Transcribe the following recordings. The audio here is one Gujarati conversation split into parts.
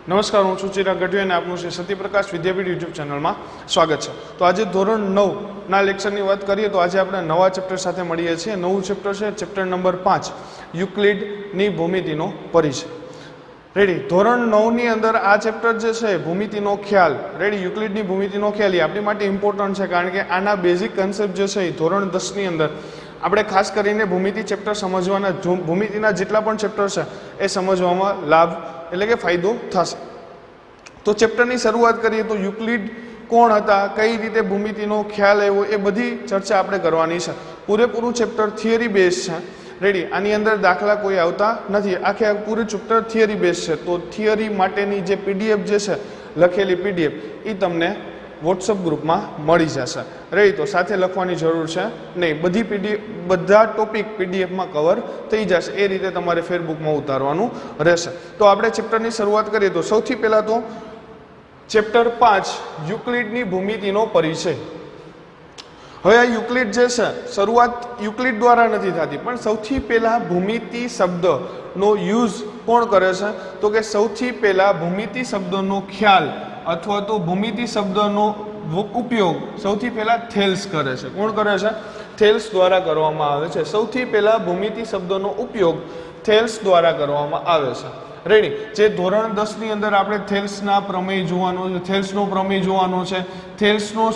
નમસ્કાર, હું છું ચિરાગ ગઢવી અને આપનું શ્રી સત્યપ્રકાશ વિદ્યાપીઠ યુટ્યુબ ચેનલમાં સ્વાગત છે। તો આજે ધોરણ 9ના લેક્ચરની વાત કરીએ તો આજે આપણે નવા ચેપ્ટર સાથે મળીએ છીએ। નવું ચેપ્ટર છે ચેપ્ટર નંબર 5 યુક્લિડની ભૂમિતિનો પરિચય। રેડી, ધોરણ 9ની અંદર આ ચેપ્ટર જે છે ભૂમિતિનો ખ્યાલ, રેડી, યુક્લિડની ભૂમિતિનો ખ્યાલ એ આપણી માટે ઇમ્પોર્ટન્ટ છે કારણ કે આના બેઝિક કન્સેપ્ટ જે છે એ ધોરણ 10ની અંદર આપણે ખાસ કરીને ભૂમિતિ ચેપ્ટર સમજવાના, ભૂમિતિના જેટલા પણ ચેપ્ટર છે એ સમજવામાં લાભ એટલે કે ફાયદો થશે। તો ચેપ્ટરની શરૂઆત કરીએ તો યુક્લિડ કોણ હતા, કઈ રીતે ભૂમિતિનો ખ્યાલ આવ્યો, એ બધી ચર્ચા આપણે કરવાની છે। પૂરેપૂરું ચેપ્ટર થિયરી બેઝ છે। રેડી, આની અંદર દાખલા કોઈ આવતા નથી, આખે પૂરું ચેપ્ટર થિયરી બેઝ છે। તો થિયરી માટેની જે પીડીએફ જે છે, લખેલી પીડીએફ, એ તમને વોટ્સઅપ ગ્રુપમાં મળી જશે। રેડી, તો સાથે લખવાની જરૂર છે નહીં, બધી પીડીએફ, બધા ટોપિક પીડીએફમાં કવર થઈ જશે, એ રીતે તમારે ફેસબુકમાં ઉતારવાનું રહેશે। તો આપણે ચેપ્ટરની શરૂઆત કરીએ તો સૌથી પહેલાં તો ચેપ્ટર 5 યુક્લિડની ભૂમિતિનો પરિચય। હવે આ યુક્લિડ જે છે, શરૂઆત યુક્લિડ દ્વારા નથી થતી, પણ સૌથી પહેલાં ભૂમિતિ શબ્દનો યુઝ કોણ કરે છે તો કે સૌથી પહેલાં ભૂમિતિ શબ્દનો ખ્યાલ અથવા તો ભૂમિતિ શબ્દનો ઉપયોગ સૌથી પહેલાં થેલ્સ કરે છે। કોણ કરે છે? થેલ્સ દ્વારા કરવામાં આવે છે। સૌથી પહેલાં ભૂમિતિ શબ્દનો ઉપયોગ થેલ્સ દ્વારા કરવામાં આવે છે। રેડી, જે ધોરણ 10ની અંદર આપણે થેલ્સના પ્રમેય જોવાનો છે, થેલ્સનો પ્રમેય જોવાનો છે। થેલ્સનો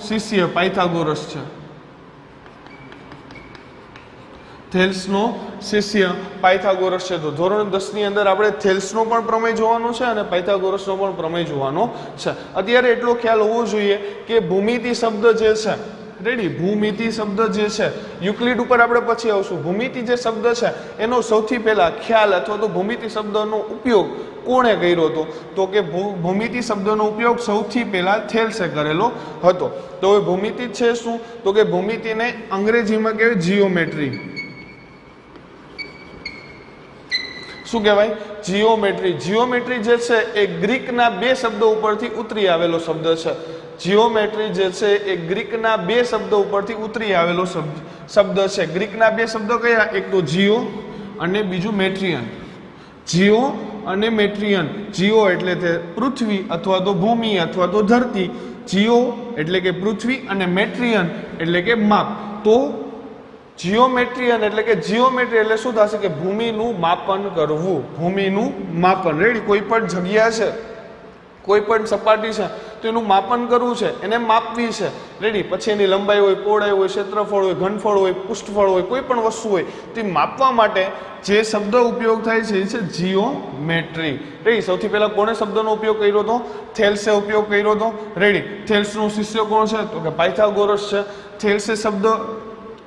શિષ્ય પાયથાગોરસ છે। થેલ્સનો શિષ્ય પાયથાગોરસ છે। તો ધોરણ 10ની અંદર આપણે થેલ્સનો પણ પ્રમેય જોવાનો છે અને પાયથાગોરસનો પણ પ્રમેય જોવાનો છે। અત્યારે એટલો ખ્યાલ હોવો જોઈએ કે ભૂમિતિ શબ્દ જે છે, રેડી, ભૂમિતિ શબ્દ જે છે, યુક્લિડ ઉપર આપણે પછી આવશું। ભૂમિતિ જે શબ્દ છે એનો સૌથી પહેલા ખ્યાલ અથવા તો ભૂમિતિ શબ્દનો ઉપયોગ કોણે કર્યો હતો તો કે ભૂમિતિ શબ્દનો ઉપયોગ સૌથી પહેલા થેલ્સે કરેલો હતો। તો હવે ભૂમિતિ છે શું તો કે ભૂમિતિને અંગ્રેજીમાં કહેવાય જીઓમેટ્રી। શું કહેવાય? જીઓમેટ્રી। જીઓમેટ્રી જે છે એ ગ્રીકના બે શબ્દો ઉપરથી ઉતરી આવેલો શબ્દ છે। જીઓમેટ્રી જે છે એ ગ્રીકના બે શબ્દો ઉપરથી ઉતરી આવેલો શબ્દ છે। ગ્રીકના બે શબ્દો કયા? એક તો જીઓ અને બીજું મેટ્રિયન। જીઓ અને મેટ્રિયન। જીઓ એટલે તે પૃથ્વી અથવા તો ભૂમિ અથવા તો ધરતી, જીઓ એટલે કે પૃથ્વી, અને મેટ્રિયન એટલે કે માપ। તો જીઓમેટ્રિયન એટલે કે જીઓમેટ્રી એટલે શું થશે કે ભૂમિનું માપન કરવું, ભૂમિનું માપન। રેડી, કોઈ પણ જગ્યા છે, કોઈ પણ સપાટી છે તો એનું માપન કરવું છે, એને માપવી છે। રેડી, પછી એની લંબાઈ હોય, પહોળાઈ હોય, ક્ષેત્રફળ હોય, ઘનફળ હોય, પૃષ્ઠફળ હોય, કોઈ પણ વસ્તુ હોય તે માપવા માટે જે શબ્દ ઉપયોગ થાય છે એ છે જીઓમેટ્રી। રેડી, સૌથી પહેલા કોણે શબ્દનો ઉપયોગ કર્યો હતો? થેલ્સે ઉપયોગ કર્યો હતો। રેડી, થેલ્સનો શિષ્ય કોણ છે તો કે પાયથાગોરસ છે। થેલ્સે શબ્દ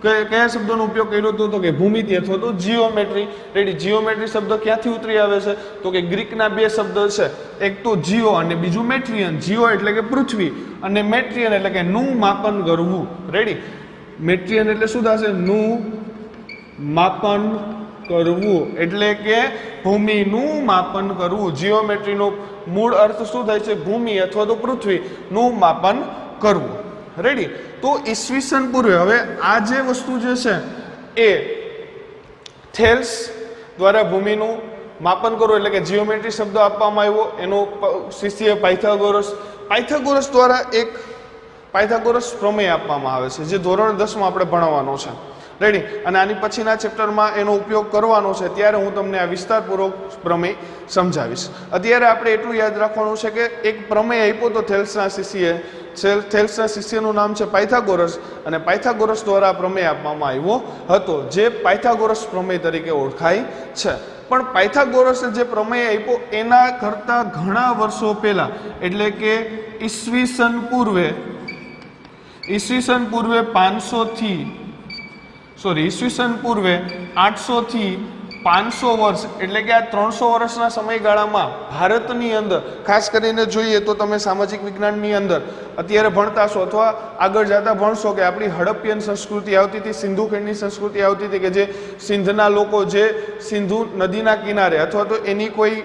કયા શબ્દનો ઉપયોગ કર્યો હતો તો કે ભૂમિતિ અથવા તો જીઓમેટ્રી। રેડી, જીઓમેટ્રી શબ્દ ક્યાંથી ઉતરી આવે છે તો કે ગ્રીકના બે શબ્દ છે, એક તો જીઓ અને બીજું મેટ્રિયન। જીઓ એટલે કે પૃથ્વી અને મેટ્રિયન એટલે કે નું માપન કરવું। રેડી, મેટ્રિયન એટલે શું થશે? નું માપન કરવું એટલે કે ભૂમિનું માપન કરવું। જીઓમેટ્રીનો મૂળ અર્થ શું થાય છે? ભૂમિ અથવા તો પૃથ્વીનું માપન કરવું। રેડી, તો ઈસવીસન પૂર્વે, હવે આ જે વસ્તુ જે છે એ થેલ્સ દ્વારા ભૂમિનું માપન કરવું એટલે કે જીઓમેટ્રી શબ્દ આપવામાં આવ્યો, એનો શિષ્ય પાયથાગોરસ। પાયથાગોરસ દ્વારા એક પાયથાગોરસ પ્રમેય આપવામાં આવે છે જે ધોરણ 10માં આપણે ભણવાનો છે। રેડી, અને આની પછીના ચેપ્ટરમાં એનો ઉપયોગ કરવાનો છે, ત્યારે હું તમને આ વિસ્તારપૂર્વક પ્રમેય સમજાવીશ। અત્યારે આપણે એટલું યાદ રાખવાનું છે કે એક પ્રમેય આપ્યો તો થેલ્સના શિષ્યએ, થેલ્સના શિષ્યનું નામ છે પાયથાગોરસ, અને પાયથાગોરસ દ્વારા પ્રમેય આપવામાં આવ્યો હતો જે પાયથાગોરસ પ્રમેય તરીકે ઓળખાય છે। પણ પાયથાગોરસે જે પ્રમેય આપ્યો એના કરતાં ઘણા વર્ષો પહેલા, એટલે કે ઈસવીસન પૂર્વે 800 થી 500 વર્ષ, એટલે કે આ 300 વર્ષના સમયગાળામાં ભારતની અંદર, ખાસ કરીને જોઈએ તો તમે સામાજિક વિજ્ઞાનની અંદર અત્યારે ભણતા છો અથવા આગળ જતા ભણશો કે આપણી હડપ્પિયન સંસ્કૃતિ આવતી હતી, સિંધુ ખીણની સંસ્કૃતિ આવતી હતી, કે જે સિંધના લોકો જે સિંધુ નદીના કિનારે અથવા તો એની કોઈ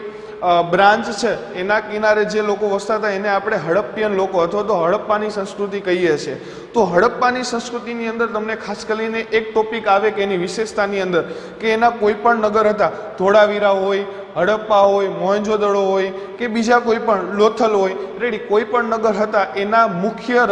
બ્રાન્ચ છે એના કિનારે જે લોકો વસતા હતા એને આપણે હડપ્પિયન લોકો અથવા તો હડપ્પાની સંસ્કૃતિ કહીએ છીએ। તો હડપ્પાની સંસ્કૃતિની અંદર તમને ખાસ કરીને એક ટોપિક આવે કે એની વિશેષતાની અંદર કે એના કોઈ પણ નગર હતા, ધોળાવીરા હોય, હડપ્પા હોય, મોહેંજો-દડો હોય કે બીજા કોઈ પણ લોથલ હોય, રેડી, કોઈ પણ નગર હતા એના મુખ્ય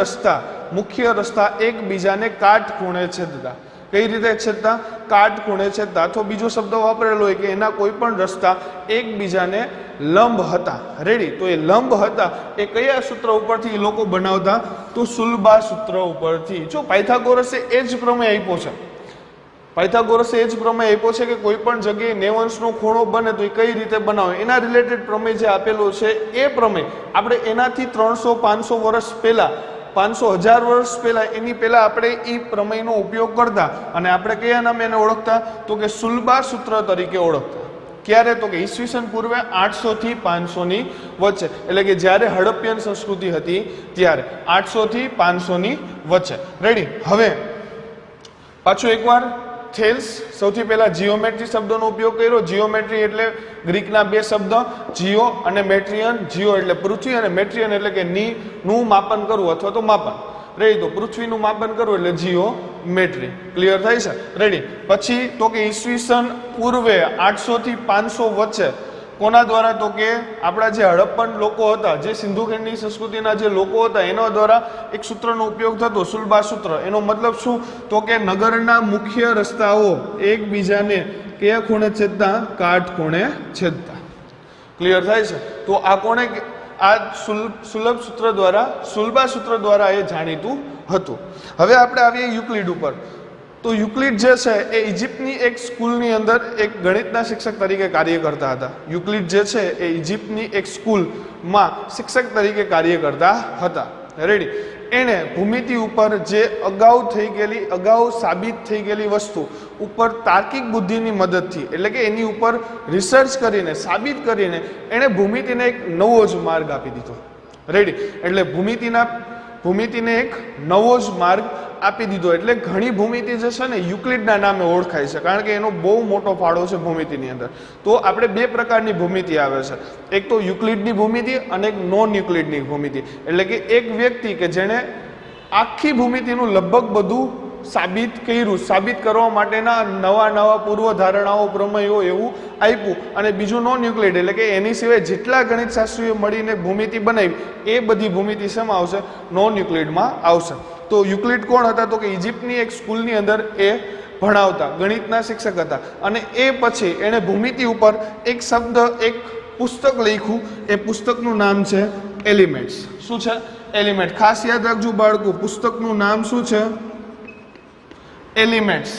રસ્તા એકબીજાને કાટખૂણે છેદતા. કઈ રીતે છેદતા? કાટખૂણે છેદતા. અથવા બીજો શબ્દ વાપરેલો હોય કે એના કોઈ પણ રસ્તા એકબીજાને લંબ હતા. રેડી, તો એ લંબ હતા એ કયા સૂત્ર ઉપરથી એ લોકો બનાવતા? તો સુલભા સૂત્ર ઉપરથી. જો પાયથાગોરસે એ જ પ્રમેય આપ્યો છે. પાયથાગોરસે એ જ પ્રમેય આપ્યો છે કે કોઈ પણ જગ્યાએ 90° ખૂણો બને તો એ કઈ રીતે બનાવે, એના રિલેટેડ પ્રમેય જે આપેલો છે એ પ્રમેય આપણે એનાથી 300-500 વર્ષ પહેલા, 500,000 વર્ષ પહેલા, એની પહેલા આપણે એ પ્રમેયનો ઉપયોગ કરતા અને આપણે કયા નામે એને ઓળખતા? તો કે સુલભા સૂત્ર તરીકે ઓળખતા. ક્યારે? તો કે ઈસવીસન પૂર્વે 800 થી 500 ની વચ્ચે, એટલે કે જ્યારે હડપ્પિયન સંસ્કૃતિ હતી ત્યારે 800 થી 500 ની વચ્ચે. રેડી, હવે પાછું એકવાર થેલ્સ, સૌથી પહેલા જીઓમેટ્રી શબ્દનો ઉપયોગ કર્યો. જીઓમેટ્રી એટલે ગ્રીકના બે શબ્દ જીઓ અને મેટ્રિયન. જીઓ એટલે પૃથ્વી અને મેટ્રિયન એટલે કે નું માપન કરવું અથવા તો માપન. રેડી, તો પૃથ્વીનું માપન કરવું એટલે જીઓમેટ્રી. ક્લિયર થાય છે? રેડી, પછી તો કે ઈસવીસન પૂર્વે 800 થી 500 વચ્ચે કોના દ્વારા? તો કે આપણા જે હડપ્પન લોકો હતા, જે સિંધુ ખીણની સંસ્કૃતિના જે લોકો હતા, એના દ્વારા એક સૂત્રનો ઉપયોગ થતો, સુલભા સૂત્ર. એનો મતલબ શું? તો કે નગરના મુખ્ય રસ્તાઓ એકબીજાને કયા ખૂણે છેદતા? કાટખૂણે છેદતા. ક્લિયર થાય છે? તો આ કોણે આ સુલભ સૂત્ર દ્વારા, સુલભા સૂત્ર દ્વારા એ જાણીતું હતું. હવે આપણે આવીએ યુક્લિડ ઉપર. તો યુક્લિડ જે છે એ ઇજિપ્તની એક સ્કૂલની અંદર એક ગણિતના શિક્ષક તરીકે કાર્ય કરતા હતા. યુક્લિડ જે છે એ ઇજિપ્તની એક સ્કૂલમાં શિક્ષક તરીકે કાર્ય કરતા હતા. રેડી, એણે ભૂમિતિ ઉપર જે અગાઉ સાબિત થઈ ગયેલી વસ્તુ ઉપર તાર્કિક બુદ્ધિની મદદથી, એટલે કે એની ઉપર રિસર્ચ કરીને, સાબિત કરીને એણે ભૂમિતિને એક નવો જ માર્ગ આપી દીધો. રેડી, એટલે ભૂમિતિને એક નવો જ માર્ગ આપી દીધો. એટલે ઘણી ભૂમિતિ જે છે ને યુક્લિડના નામે ઓળખાય છે, કારણ કે એનો બહુ મોટો ફાળો છે ભૂમિતિની અંદર. તો આપણે બે પ્રકારની ભૂમિતિ આવે છે, એક તો યુક્લિડની ભૂમિતિ અને એક નોન યુક્લિડની ભૂમિતિ. એટલે કે એક વ્યક્તિ કે જેણે આખી ભૂમિતિનું લગભગ બધું સાબિત કર્યું, સાબિત કરવા માટેના નવા પૂર્વધારણાઓ, પ્રમેયો એવું આપ્યું. અને બીજું નોન યુક્લિડ, એટલે કે એની સિવાય જેટલા ગણિતશાસ્ત્રીઓ મળીને ભૂમિતિ બનાવી એ બધી ભૂમિતિ શેમાં આવશે? નોન યુક્લિડમાં આવશે. તો યુક્લિડ કોણ હતા? તો કે ઇજિપ્તની એક સ્કૂલની અંદર એ ભણાવતા ગણિતના શિક્ષક હતા. અને એ પછી એણે ભૂમિતિ ઉપર એક શબ્દ, એક પુસ્તક લખ્યું. એ પુસ્તકનું નામ છે એલિમેન્ટ્સ. શું છે? એલિમેન્ટ. ખાસ યાદ રાખજો બાળકો, પુસ્તકનું નામ શું છે? એલિમેન્ટ્સ.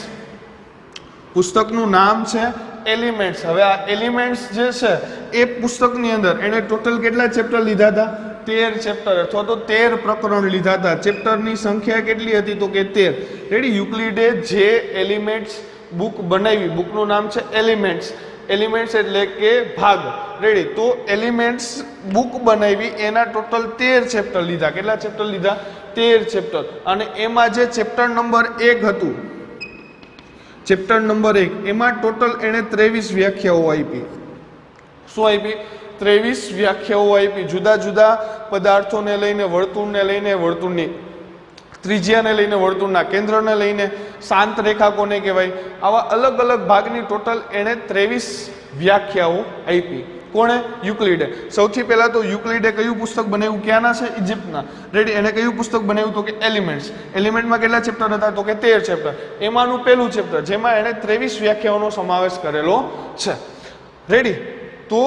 પુસ્તકનું નામ છે એલિમેન્ટ્સ. હવે આ એલિમેન્ટ્સ જે છે એ પુસ્તકની અંદર એણે ટોટલ કેટલા ચેપ્ટર લીધા હતા? 13 ચેપ્ટર અથવા તો 13 પ્રકરણ લીધા હતા. ચેપ્ટરની સંખ્યા કેટલી હતી? તો કે 13. રેડી, યુક્લિડે જે એલિમેન્ટ્સ બુક બનાવી, બુકનું નામ છે એલિમેન્ટ્સ. એલિમેન્ટ્સ એટલે કે ભાગ. રેડી, તો એલિમેન્ટ્સ બુક બનાવી એના ટોટલ 13 ચેપ્ટર લીધા. કેટલા ચેપ્ટર લીધા? 13 ચેપ્ટર. અને એમાં જે ચેપ્ટર નંબર 1 હતું, ચેપ્ટર નંબર 1, એમાં ટોટલ એણે 23 વ્યાખ્યાઓ આપી. શું આપી? 23 વ્યાખ્યાઓ આપી. જુદા જુદા પદાર્થોને લઈને, વર્તુળને લઈને, વર્તુળની ત્રિજ્યાને લઈને, વર્તુળના કેન્દ્રને લઈને, શાંત રેખા કોને કહેવાય, આવા અલગ અલગ ભાગની ટોટલ એણે 23 વ્યાખ્યાઓ આપી. કોણે? યુક્લિડે. સૌથી પહેલા તો યુક્લિડે કયું પુસ્તક બનાવ્યું? ક્યાંના છે? ઇજિપ્તના. રેડી, એને કયું પુસ્તક બનાવ્યું? તો કે એલિમેન્ટ્સ. એલિમેન્ટમાં કેટલા ચેપ્ટર હતા? તો કે 13 ચેપ્ટર. એમાંનું પહેલું ચેપ્ટર જેમાં એણે 23 વ્યાખ્યાઓનો સમાવેશ કરેલો છે. રેડી, તો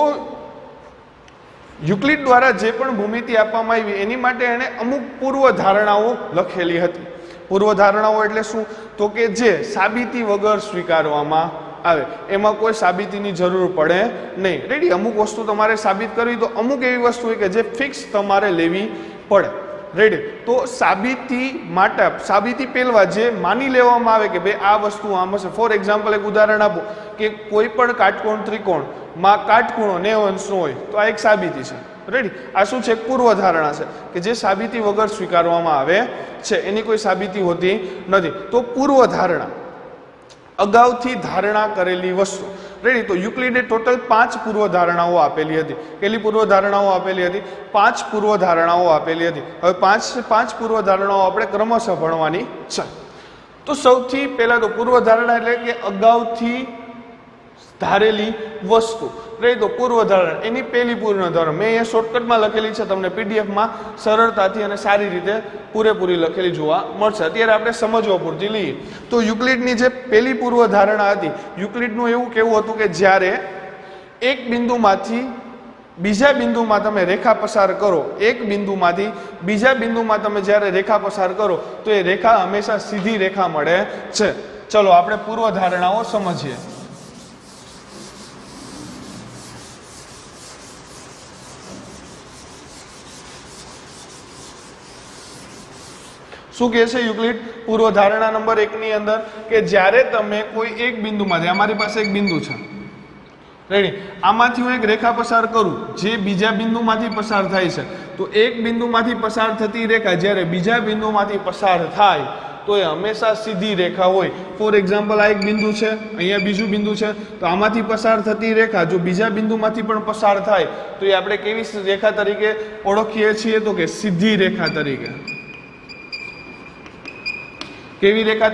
યુક્લિડ દ્વારા જે પણ ભૂમિતિ આપવામાં આવી એની માટે એણે અમુક પૂર્વધારણાઓ લખેલી હતી. પૂર્વધારણાઓ એટલે શું? તો કે જે સાબિતી વગર સ્વીકારવામાં આવે, એમાં કોઈ સાબિતીની જરૂર પડે નહીં. રેડી, અમુક વસ્તુ તમારે સાબિત કરવી તો અમુક એવી વસ્તુ હોય કે જે ફિક્સ તમારે લેવી પડે. રેડી, તો સાબિતી માટે, સાબિતી પહેલા જે માની લેવામાં આવે કે ભાઈ આ વસ્તુ આમ હશે. ફોર એક્ઝામ્પલ એક ઉદાહરણ આપો કે કોઈ પણ કાટકોણ ત્રિકોણમાં કાટખૂણો 90 અંશનો હોય તો આ એક સાબિતી છે. રેડી, આ શું છે? પૂર્વધારણા છે કે જે સાબિતી વગર સ્વીકારવામાં આવે છે, એની કોઈ સાબિતી હોતી નથી. તો પૂર્વધારણા, અગાઉથી ધારણા કરેલી વસ્તુ. રેડી, તો યુક્લિડે ટોટલ 5 પૂર્વધારણાઓ આપેલી હતી. કેટલી પૂર્વધારણાઓ આપેલી હતી? 5 પૂર્વધારણાઓ આપેલી હતી. હવે 5 પૂર્વધારણાઓ આપણે ક્રમશઃ ભણવાની છે. તો સૌથી પહેલા તો પૂર્વધારણા એટલે કે અગાઉથી ધારેલી વસ્તુ, રાઈટ. તો પૂર્વધારણા એની પહેલી પૂર્વધારણા મેં અહીંયા શોર્ટકટમાં લખેલી છે, તમને પીડીએફમાં સરળતાથી અને સારી રીતે પૂરેપૂરી લખેલી જોવા મળશે. અત્યારે આપણે સમજવા પૂરતી લઈએ તો યુક્લિડની જે પહેલી પૂર્વધારણા હતી, યુક્લિડનું એવું કહેવું હતું કે જ્યારે એક બિંદુમાંથી બીજા બિંદુમાં તમે રેખા પસાર કરો, એક બિંદુમાંથી બીજા બિંદુમાં તમે જ્યારે રેખા પસાર કરો તો એ રેખા હંમેશા સીધી રેખા મળે છે. ચલો આપણે પૂર્વધારણાઓ સમજીએ. શું કહે છે યુક્લિડ પૂર્વધારણા નંબર 1 ની અંદર કે જ્યારે તમે કોઈ એક બિંદુમાંથી, અમારી પાસે એક બિંદુ છે, રેડી, આમાંથી હું એક રેખા પસાર કરું જે બીજા બિંદુમાંથી પસાર થાય છે, તો એક બિંદુમાંથી પસાર થતી રેખા જ્યારે બીજા બિંદુમાંથી પસાર થાય તો એ હંમેશા સીધી રેખા હોય. ફોર એક્ઝામ્પલ, આ એક બિંદુ છે, અહીંયા બીજું બિંદુ છે, તો આમાંથી પસાર થતી રેખા જો બીજા બિંદુમાંથી પણ પસાર થાય તો એ આપણે કેવી રેખા તરીકે ઓળખીએ છીએ? તો કે સીધી રેખા તરીકે. કેવી રેખા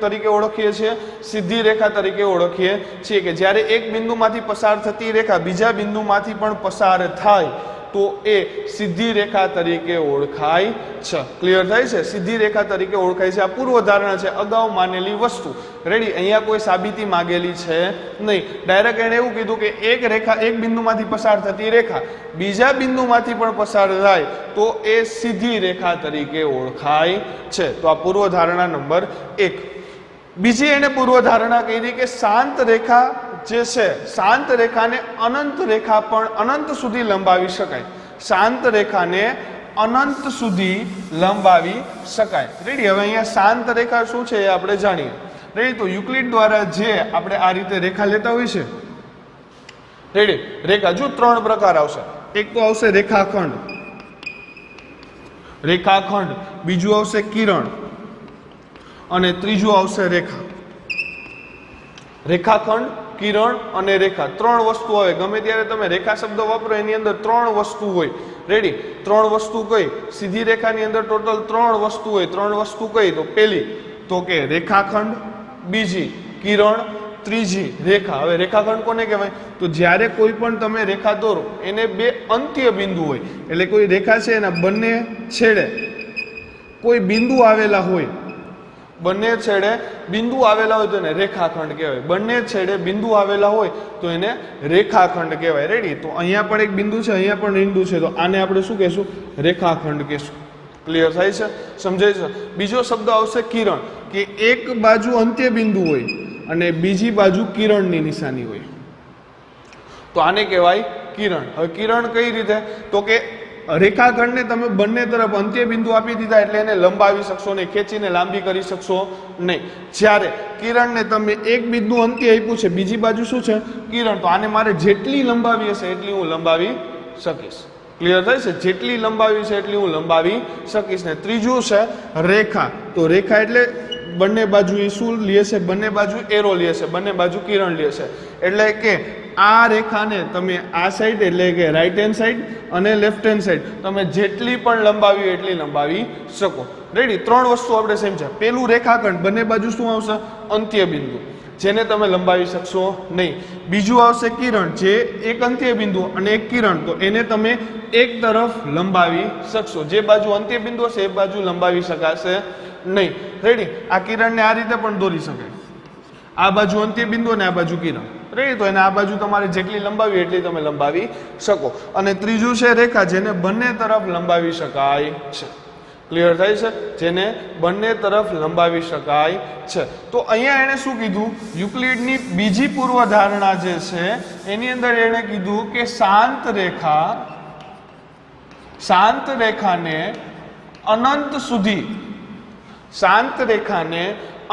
તરીકે ઓળખીએ છીએ? સીધી રેખા તરીકે ઓળખીએ છીએ કે જ્યારે એક બિંદુમાંથી પસાર થતી રેખા બીજા બિંદુમાંથી પણ પસાર થાય તો એ સીધી રેખા તરીકે ઓળખાય છે. ક્લિયર થાય છે? સીધી રેખા તરીકે ઓળખાય છે. આ પૂર્વધારણા છે, અગાઉ માનેલી વસ્તુ. રેડી, અહીંયા કોઈ સાબિતી માંગેલી છે નહીં. ડાયરેક્ટ એણે એવું કીધું કે એક રેખા, એક બિંદુમાંથી પસાર થતી રેખા બીજા બિંદુમાંથી પણ પસાર થાય તો એ સીધી રેખા તરીકે ઓળખાય છે. તો આ પૂર્વધારણા નંબર 1. બીજી એને પૂર્વધારણા કહી કે શાંત રેખા જે છે, શાંત રેખાને અનંત રેખા પણ અનંત સુધી લંબાવી શકાય. શાંત રેખાને અનંત સુધી લંબાવી શકાય. રેડી, હવે અહીંયા શાંત રેખા શું છે એ આપણે જાણીએ. રેડી, તો યુક્લિડ દ્વારા જે આપણે આ રીતે રેખા લેતા હોય છે, રેડી, રેખા જો 3 પ્રકાર આવશે. એક તો આવશે રેખાખંડ, રેખાખંડ, બીજું આવશે કિરણ અને ત્રીજું આવશે રેખા. રેખાખંડ, કિરણ અને રેખા, 3 વસ્તુ આવે. ગમે ત્યારે તમે રેખા શબ્દ વાપરો એની અંદર 3 વસ્તુ હોય. રેડી, 3 વસ્તુ કઈ? સીધી રેખાની અંદર ટોટલ 3 વસ્તુ હોય. 3 વસ્તુ કઈ? તો પહેલી તો કે રેખાખંડ, બીજી કિરણ, ત્રીજી રેખા. હવે રેખાખંડ કોને કહેવાય? તો જ્યારે કોઈ પણ તમે રેખા દોરો એને 2 અંત્ય બિંદુ હોય, એટલે કોઈ રેખા છે એના બંને છેડે કોઈ બિંદુ આવેલા હોય, બંને છેડે બિંદુ આવેલા હોય તો એને રેખાખંડ કહેવાય. બંને છેડે બિંદુ આવેલા હોય તો એને રેખાખંડ કહેવાય. રેડી, તો અહીંયા પણ એક બિંદુ છે, અહીંયા પણ બિંદુ છે, તો આને આપણે શું કહેશું? રેખાખંડ કહેશું. ક્લિયર થાય છે? સમજાય છે? બીજો શબ્દ આવશે કિરણ, કે એક બાજુ અંત્ય બિંદુ હોય અને બીજી બાજુ કિરણની નિશાની હોય, તો આને કહેવાય કિરણ. હવે કિરણ કઈ રીતે? તો કે રેખાખંડને તમે બંને તરફ અંત્ય બિંદુ આપી દીધા એટલે એને લંબાવી શકશો નહીં, ખેંચીને લાંબી કરી શકશો નહીં. જ્યારે કિરણને તમે એક બિંદુ અંત્ય આપ્યું છે, બીજી બાજુ શું છે? કિરણ, તો આને મારે જેટલી લંબાવી હશે એટલી હું લંબાવી શકીશ. ક્લિયર થાય છે? જેટલી લંબાવી છે એટલી હું લંબાવી શકીશ. ને ત્રીજું છે રેખા. તો રેખા એટલે બંને બાજુ એ શું લે છે? બંને બાજુ એરો લે છે, બંને બાજુ કિરણ લે છે. એટલે કે આ રેખાને તમે આ સાઈડ એટલે કે રાઈટ હેન્ડ સાઈડ અને લેફ્ટ હેન્ડ સાઈડ તમે જેટલી પણ લંબાવી એટલી લંબાવી શકો. રેડી, 3 વસ્તુ આપણે સમજ્યા. પેલું રેખાખંડ, બંને બાજુ શું આવશે? અંત્ય બિંદુ, જેને તમે લંબાવી શકશો નહીં. બીજું આવશે કિરણ, જે એક અંત્ય બિંદુ અને એક કિરણ, તો એને તમે એક તરફ લંબાવી શકશો. જે બાજુ અંત્ય બિંદુ હશે એ બાજુ લંબાવી શકાશે નહીં. રેડી, આ કિરણને આ રીતે પણ દોરી શકાય. આ બાજુ અંત્ય બિંદુ અને આ બાજુ કિરણ. રેડી, તો એને આ બાજુ તમારે જેટલી લંબાવી એટલી તમે લંબાવી શકો. અને ત્રીજું છે રેખા, જેને બંને તરફ લંબાવી શકાય છે. ક્લિયર થાય છે? જેને બંને તરફ લંબાવી શકાય છે. તો અહીંયા એણે શું કીધું? યુક્લિડની બીજી પૂર્વધારણા જે છે એની અંદર એણે કીધું કે શાંત રેખાને અનંત સુધી, શાંત રેખાને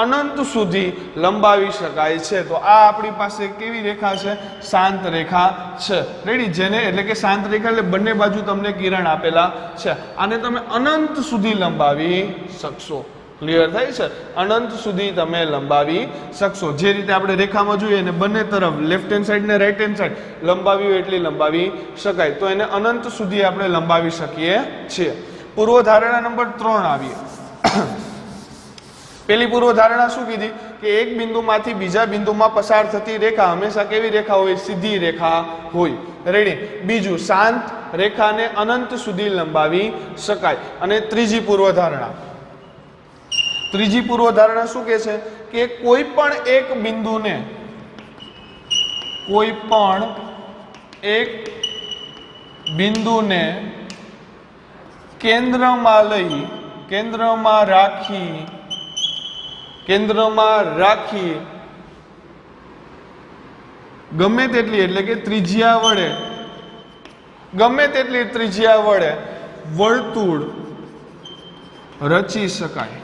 અનંત સુધી લંબાવી શકાય છે. તો આ આપણી પાસે કેવી રેખા છે? શાંત રેખા છે. રેડી, જેને એટલે કે શાંત રેખા એટલે બંને બાજુ તમને કિરણ આપેલા છે. આને તમે અનંત સુધી લંબાવી શકશો. ક્લિયર થાય છે? અનંત સુધી તમે લંબાવી શકશો. જે રીતે આપણે રેખામાં જોઈએ ને બંને તરફ લેફ્ટ હેન્ડ સાઈડ ને રાઈટ હેન્ડ સાઈડ લંબાવી હોય એટલી લંબાવી શકાય. તો એને અનંત સુધી આપણે લંબાવી શકીએ છીએ. પૂર્વધારણા નંબર 3 આવીએ. પેલી પૂર્વધારણા શું કીધી કે એક બિંદુમાંથી બીજા બિંદુમાં પસાર થતી રેખા હંમેશા કેવી રેખા હોય? સીધી રેખા હોય. રેડી. બીજું, શાંત રેખાને અનંત સુધી લંબાવી શકાય. અને ત્રીજી પૂર્વધારણા શું કહે છે કે કોઈ પણ એક બિંદુને કેન્દ્રમાં રાખી ગમે તેટલી એટલે કે ગમે તેટલી ત્રિજ્યા વડે વર્તુળ રચી શકાય.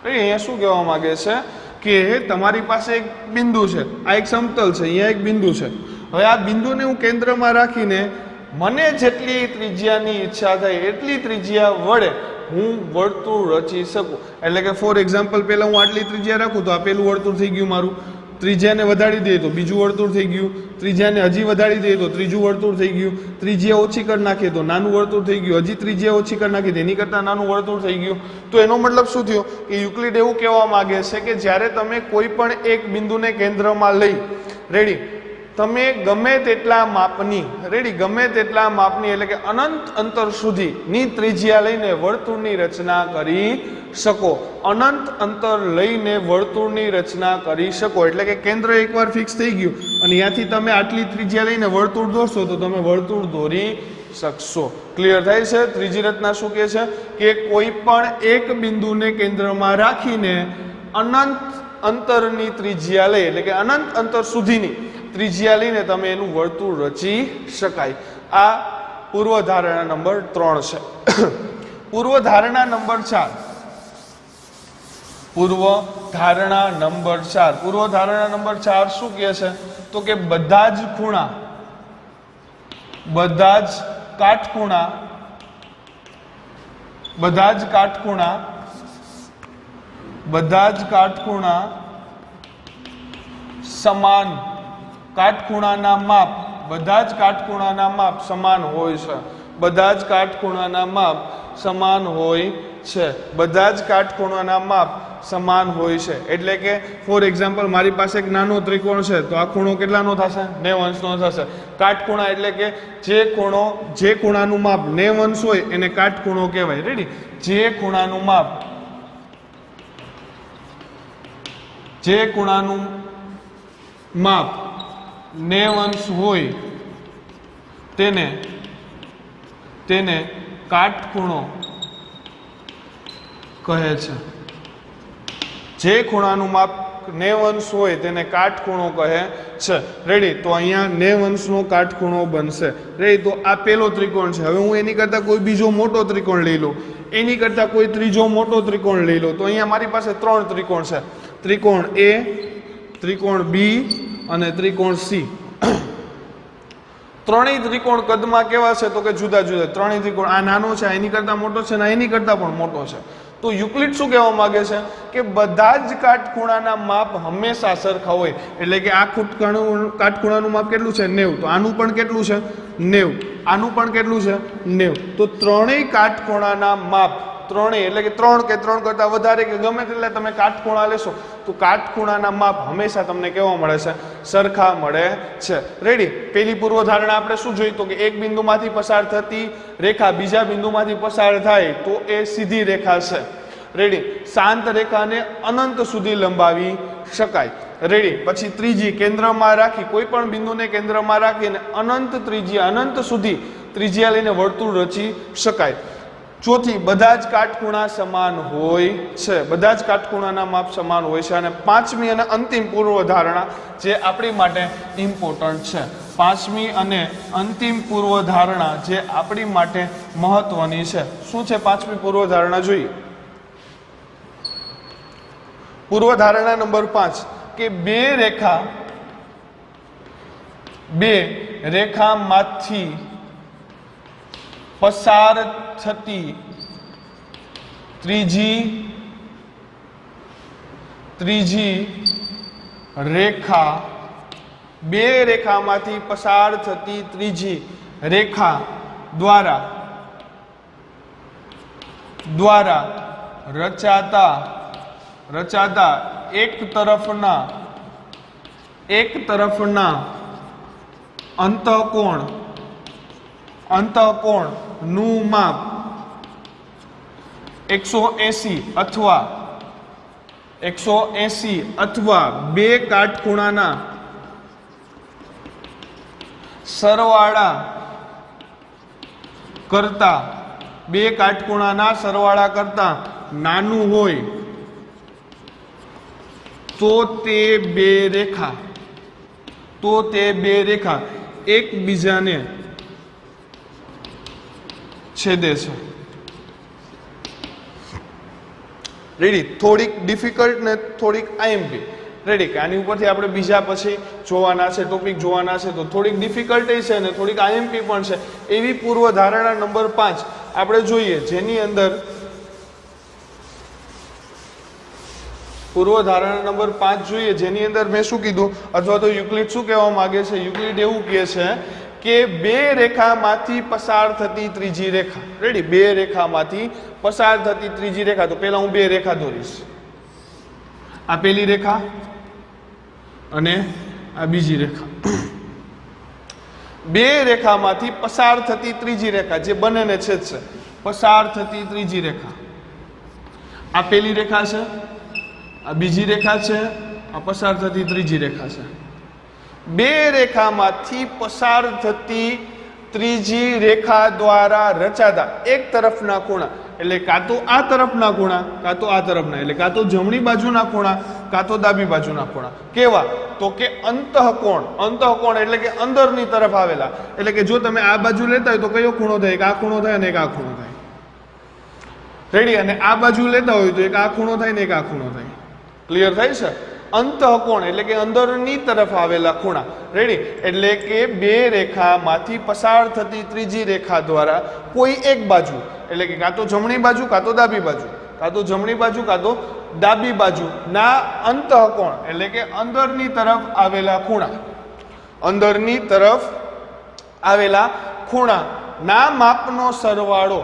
અહીંયા શું કહેવા માંગે છે કે તમારી પાસે એક બિંદુ છે, આ એક સમતલ છે, અહીંયા એક બિંદુ છે. હવે આ બિંદુને હું કેન્દ્રમાં રાખીને મને જેટલી ત્રિજ્યાની ઈચ્છા થાય એટલી ત્રિજ્યા વડે હું વર્તુળ રચી શકું. એટલે કે ફોર એક્ઝામ્પલ, પહેલા હું આટલી ત્રિજ્યા રાખું તો આ પેલું વર્તુળ થઈ ગયું મારું, ત્રિજ્યાને વધારી દઈએ તો બીજું વર્તુળ થઈ ગયું, ત્રિજ્યાને હજી વધારી દઈએ તો ત્રીજું વર્તુળ થઈ ગયું, ત્રિજ્યા ઓછી કરી નાખીએ તો નાનું વર્તુળ થઈ ગયું, હજી ત્રિજ્યા ઓછી કરી નાખીએ તો એની કરતાં નાનું વર્તુળ થઈ ગયું. તો એનો મતલબ શું થયો કે યુક્લિડ એવું કહેવા માંગે છે કે જ્યારે તમે કોઈ પણ એક બિંદુને કેન્દ્રમાં લઈ, રેડી, તમે ગમે તેટલા માપની એટલે કે અનંત અંતર સુધીની ત્રિજ્યા લઈને વર્તુળની રચના કરી શકો. અનંત અંતર લઈને વર્તુળની રચના કરી શકો એટલે કે કેન્દ્ર એકવાર ફિક્સ થઈ ગયું અને ત્યાંથી તમે આટલી ત્રિજ્યા લઈને વર્તુળ દોરશો તો તમે વર્તુળ દોરી શકશો. ક્લિયર થાય છે? ત્રીજી રચના શું કહે છે કે કોઈ પણ એક બિંદુને કેન્દ્રમાં રાખીને અનંત અંતરની ત્રિજ્યા લઈ એટલે કે અનંત અંતર સુધીની ત્રિજ્યા લઈને તમે એનું વર્તુળ રચી શકાય. આ પૂર્વધારણા નંબર 3 છે. પૂર્વધારણા નંબર 4 શું કહે છે તો કે બધા જ કાટખૂણા સમાન કાટખૂણાના માપ બધા જ કાટખૂણાના માપ સમાન હોય છે. બધા જ કાટખૂણાના માપ સમાન હોય છે. એટલે કે ફોર એક્ઝામ્પલ, મારી પાસે એક નાનો ત્રિકોણ છે તો આ ખૂણો કેટલાનો થશે? 90 અંશનો થશે. કાટખૂણા એટલે કે જે ખૂણાનું માપ 90 અંશ હોય એને કાટખૂણો કહેવાય. રેડી. જે ખૂણાનું માપ 90 અંશ હોય તેને કાટખૂણો કહે છે. જે ખૂણાનું માપ 90 અંશ હોય તેને કાટખૂણો કહે છે. રેડી. તો અહીંયા 90 અંશનો કાટખૂણો બનશે. રેડી. તો આ પેલો ત્રિકોણ છે. હવે હું એની કરતા કોઈ બીજો મોટો ત્રિકોણ લઈ લઉં, એની કરતા કોઈ ત્રીજો મોટો ત્રિકોણ લઈ લઉં, તો અહીંયા મારી પાસે 3 ત્રિકોણ છે. ત્રિકોણ A, ત્રિકોણ B અને ત્રિકોણ C. ત્રણેય ત્રિકોણ કદમાં કેવા છે તો કે જુદા જુદા. ત્રણેય ત્રિકોણ, આ નાનો છે, એની કરતા મોટો છે, ને એની કરતા પણ મોટો છે. તો યુક્લિડ શું કહેવા માંગે છે કે બધા જ કાટખૂણાના માપ હંમેશા સરખા હોય. એટલે કે આ કાટખૂણાનું માપ કેટલું છે? 90. તો આનું પણ કેટલું છે? 90. આનું પણ કેટલું છે? 90. તો ત્રણેય કાટખૂણાના માપ, ત્રણેય એટલે કે 3 કે 3 કરતા વધારે કે ગમે તેટલા તમે કાટખૂણા લેશો તો કાટખૂણાના માપ હંમેશા તમને કેવા મળે છે? સરખા મળે છે. રેડી. પેલી પૂર્વધારણા આપણે શું જોઈ તો કે એક બિંદુમાંથી પસાર થતી રેખા બીજા બિંદુમાંથી પસાર થાય તો એ સીધી રેખા છે. રેડી. શાંત રેખાને અનંત સુધી લંબાવી શકાય. રેડી. પછી ત્રીજી, કેન્દ્રમાં રાખી કોઈ પણ બિંદુને કેન્દ્રમાં રાખીને અનંત સુધી ત્રિજ્યા લઈને વર્તુળ રચી શકાય. ચોથી, બધા જ કાટખૂણા સમાન હોય છે. બધા જ કાટખૂણાના માપ સમાન હોય છે. અને પાંચમી અને અંતિમ પૂર્વધારણા જે આપણી માટે ઇમ્પોર્ટન્ટ છે. પાંચમી અને અંતિમ પૂર્વધારણા જે આપણી માટે મહત્વની છે. શું છે પાંચમી પૂર્વધારણા? જોઈએ. પૂર્વધારણા નંબર 5 કે બે રેખામાંથી પસાર થતી ત્રીજી રેખા, બે રેખામાંથી પસાર થતી ત્રીજી રેખા દ્વારા દ્વારા રચાતા એક તરફના અંતઃકોણ નું માપ 180 અથવા બે કાટખૂણાના સરવાળા કરતા નાનું હોય તો તે બે રેખા એકબીજાને છેદે છે. રેડી? થોડીક ડિફિકલ્ટ ને થોડીક આઈએમપી. રેડી? કે આની ઉપરથી આપણે બીજા પછી જોવાના છે, ટોપિક જોવાના છે, તો થોડીક ડિફિકલ્ટ છે ને થોડીક આઈએમપી પણ છે. એવી પૂર્વધારણા નંબર 5 આપણે જોઈએ, જેની અંદર પૂર્વધારણા નંબર 5 જોઈએ, જેની અંદર મેં શું કીધું, અથવા તો યુક્લિડ શું કહેવા માંગે છે? યુક્લિડ એવું કહે છે કે બે રેખામાંથી પસાર થતી ત્રીજી રેખા. રેડી? બે રેખામાંથી પસાર થતી ત્રીજી રેખા. તો પહેલા હું બે રેખા દોરીશ. આ પહેલી રેખા અને આ બીજી રેખા. બે રેખામાંથી પસાર થતી ત્રીજી રેખા, જે બંનેને છેદશે. પસાર થતી ત્રીજી રેખા. આ પહેલી રેખા છે, આ બીજી રેખા છે, આ પસાર થતી ત્રીજી રેખા છે. બે રેખામાંથી પસાર થતી ત્રીજી રેખા દ્વારા રચાતા એક તરફના ખૂણા, એટલે કાં તો આ તરફના ખૂણા કાં તો આ તરફના, એટલે કાં તો જમણી બાજુના ખૂણા કાં તો ડાબી બાજુના ખૂણા. કેવા? તો કે અંતઃકોણ એટલે કે અંદરની તરફ આવેલા. એટલે કે જો તમે આ બાજુ લેતા હોય તો કયો ખૂણો થાય? એક આ ખૂણો થાય અને એક આ ખૂણો થાય. રેડી? અને આ બાજુ લેતા હોય તો એક આ ખૂણો થાય ને એક આ ખૂણો થાય. ક્લિયર થાય છે? અંતઃકોણ એટલે કે અંદરની તરફ આવેલા ખૂણા. રેડી? એટલે કે બે રેખામાંથી પસાર થતી ત્રીજી રેખા દ્વારા કોઈ એક બાજુ, એટલે કે કાં તો જમણી બાજુ કાં તો ડાબી બાજુ, કાં તો જમણી બાજુ કાં તો ડાબી બાજુ ના અંતઃકોણ એટલે કે અંદરની તરફ આવેલા ખૂણા ના માપનો સરવાળો,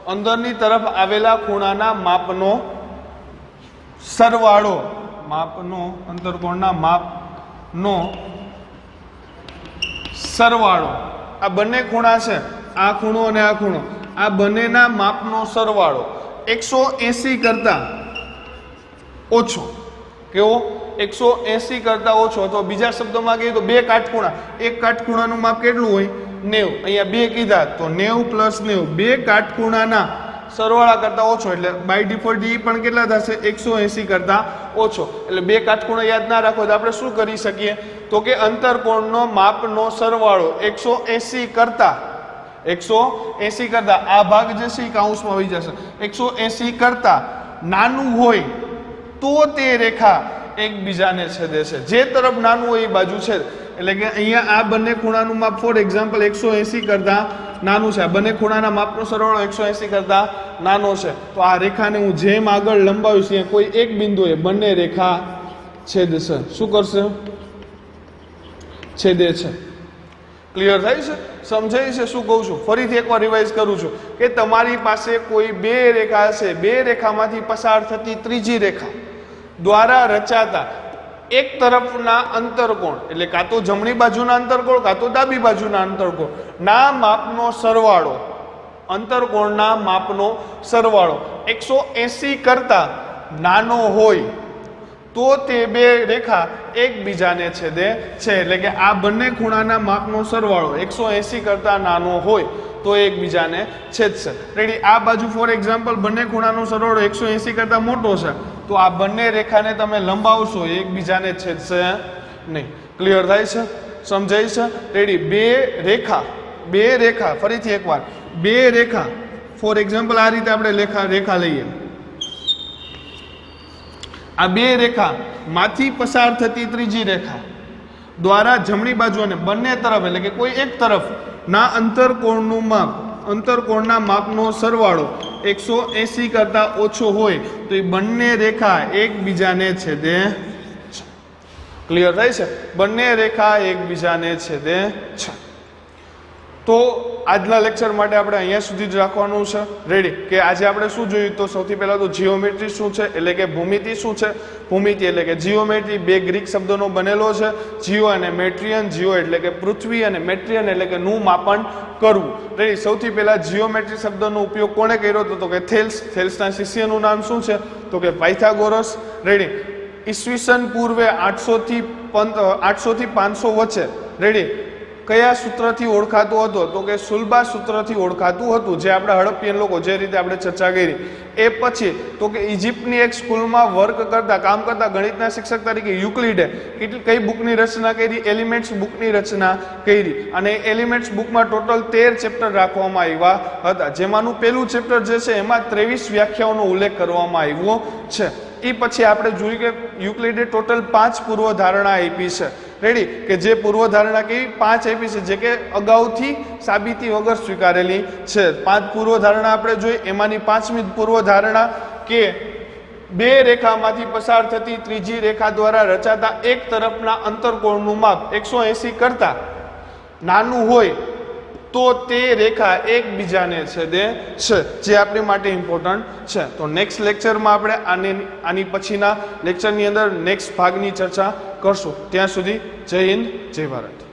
અંદરની તરફ આવેલા ખૂણાના માપનો સરવાળો, અંતરકોણના માપનો સરવાળો. આ બંને ખૂણા છે, આ ખૂણો અને આ ખૂણો, આ બંનેના માપનો સરવાળો 180 કરતા ઓછો. કેવો? 180 કરતા ઓછો. અથવા બીજા શબ્દોમાં કહીએ તો બે કાટખૂણા, એક કાટખૂણાનું માપ કેટલું હોય? 90. અહીંયા બે કીધા તો 90 + 90, બે કાટખૂણાના સરવાળા કરતા ઓછો. એટલે બાય ડિફોલ્ટ ઈ પણ કેટલા થશે? 180 કરતા ઓછો. એટલે બે કાટખૂણા યાદ ના રાખો તો આપણે શું કરી શકીએ? તો કે અંતરકોણનો માપનો સરવાળો 180 કરતા આ ભાગ જે છે એ કૌંસમાં આવી જશે. 180 કરતા નાનું હોય તો તે રેખા એકબીજાને છેદે છે. જે તરફ નાનું હોય એ બાજુ છેદ. એટલે કે અહીંયા આ બંને ખૂણાનું માપ ફોર એક્ઝામ્પલ 180 કરતા નાનું છે. આ બંને ખૂણાના માપનો સરવાળો 180 કરતા નાનો છે. તો આ રેખાને હું જેમ આગળ લંબાવીશ ત્યાં કોઈ એક બિંદુએ બંને રેખા છેદશે. શું કરશે? છેદે છે. ક્લિયર થાય છે? સમજાય છે શું કહું છું? ફરીથી એકવાર રિવાઇઝ કરું છું કે તમારી પાસે કોઈ બે રેખા હશે, બે રેખામાંથી પસાર થતી ત્રીજી રેખા દ્વારા રચાતા એક તરફના અંતરકોણ, એટલે કાં તો જમણી બાજુના અંતરકોણ કાં તો ડાબી બાજુના અંતરકોણ ના માપનો સરવાળો, અંતરકોણના માપનો સરવાળો 180 કરતા નાનો હોય તો તે બે રેખા એકબીજાને છેદે છે. એટલે કે આ બંને ખૂણાના માપનો સરવાળો 180 કરતા નાનો હોય તો એકબીજાને છેદશે. રેડી? આ બાજુ ફોર એક્ઝામ્પલ બંને ખૂણાનો સરવાળો 180 કરતા મોટો છે, તો આ બંને રેખાને તમે લંબાવશો એકબીજાને છેદશે નહીં. ક્લિયર થાય છે? સમજાય છે? રેડી? બે રેખા ફરીથી એકવાર, બે રેખા ફોર એક્ઝામ્પલ આ રીતે આપણે રેખા લઈએ. આ બે રેખા માંથી પસાર થતી ત્રીજી રેખા દ્વારા જમણી બાજુ અને બંને તરફ, એટલે કે કોઈ એક તરફ ના અંતરકોણના માપનો સરવાળો 180 કરતા ઓછો હોય તો એ બંને રેખા એકબીજાને છેદે છે. ક્લિયર થાય છે? બંને રેખા એકબીજાને છેદે છે. તો આજના લેક્ચર માટે આપણે અહીંયા સુધી જ રાખવાનું છે રેડી કે આજે આપણે શું જોયું તો સૌથી પહેલા તો જીઓમેટ્રી શું છે એટલે કે ભૂમિતિ શું છે ભૂમિતિ એટલે કે જીઓમેટ્રી બે ગ્રીક શબ્દોનો બનેલો છે જીઓ અને મેટ્રિયન જીઓ એટલે કે પૃથ્વી અને મેટ્રિયન એટલે કે નું માપન કરવું રેડી સૌથી પહેલા જીઓમેટ્રી શબ્દનો ઉપયોગ કોણે કર્યો હતો તો કે થેલ્સના શિષ્યનું નામ શું છે તો કે પાયથાગોરસ રેડી ઈસવીસન પૂર્વે 800 થી 500 વચ્ચે રેડી કયા સૂત્રથી ઓળખાતું હતો તો કે સુલભા સૂત્રથી ઓળખાતું હતું જે આપણા હડપ્પિયન લોકો જે રીતે આપણે ચર્ચા કરી એ પછી તો કે ઇજિપ્તની એક સ્કૂલમાં વર્ક કરતા કામ કરતા ગણિતના શિક્ષક તરીકે યુક્લિડે કઈ બુકની રચના કરી એલિમેન્ટ્સ બુકની રચના કરી અને એલિમેન્ટ્સ બુકમાં ટોટલ 13 ચેપ્ટર રાખવામાં આવ્યા હતા જેમાંનું પહેલું ચેપ્ટર જે છે એમાં 23 વ્યાખ્યાઓનો ઉલ્લેખ કરવામાં આવ્યો છે એ પછી આપણે જોયું કે યુક્લિડે ટોટલ 5 પૂર્વધારણા આપી છે રેડી કે જે પૂર્વધારણા કેવી 5 આપી છે જે કે અગાઉથી સાબિતી વગર સ્વીકારેલી છે 5 પૂર્વધારણા આપણે જોઈ એમાંની 5મી પૂર્વધારણા કે બે રેખામાંથી પસાર થતી ત્રીજી રેખા દ્વારા રચાતા એક તરફના અંતરકોણનું માપ 180 કરતા નાનું હોય તો તે રેખા એકબીજાને છેદે છે જે આપણી માટે ઇમ્પોર્ટન્ટ છે તો નેક્સ્ટ લેક્ચરમાં આપણે આની પછીના લેક્ચરની અંદર નેક્સ્ટ ભાગની ચર્ચા કરશું ત્યાં સુધી જય હિન્દ જય ભારત